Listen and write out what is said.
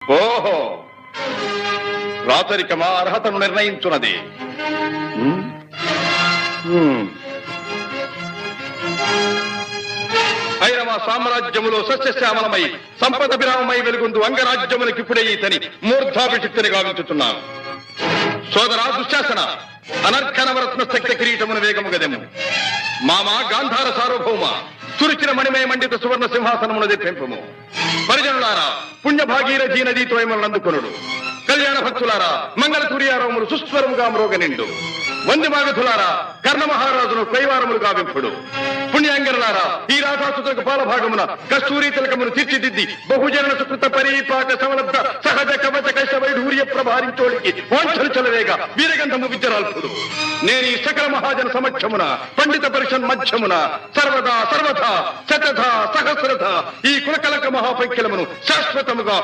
ఓహో, రాచరికమా అర్హతను నిర్ణయించున్నది. ఐరవ సామ్రాజ్యములో సస్యశ్యామలమై సంపద విరామమై వెలుగుందు అంగరాజ్యములకి ఇప్పుడే ఈతని మూర్ధాభిషిక్తిని గావించుతున్నాను. సోదరా దుశ్శాసన, అనర్ఘనవరత్న శక్తి కిరీటమును వేగము గదెము. మామా గాంధార సార్వభౌమ, చురిచిన మణిమయ మండిత సువర్ణ సింహాసనమును తెప్పింపము. పరిజనులారా, పుణ్యభాగీరథీ నదీ తోయములను అందుకొనుడు. కళ్యాణ భక్తులారా, మంగళ తుర్యారములు సుస్వరముగా మ్రోగనిండు. వంది మాగధులారా, కర్ణ మహారాజును కైవారములు గావింపుడు. పుణ్యాంగరులారా, ఈ రాధాసుతులకు పాలభాగమున కస్తూరి తిలకమును తీర్చిదిద్ది బహుజన సుకృత పరీపాక సమలబ్ధ సహజ కవచ కైశ వైఢూర్య ప్రభారించోడికి వాంఛలు చలవేగా వీరగంధము విద్యరాల్పుడు. నేను ఈ సకల మహాజన సమక్షమున పండిత పరిషన్ మధ్యమున సర్వదా సర్వథా శతధ సహస్రథ ఈ కులకలక మహాపైక్యలమును శాశ్వతముగా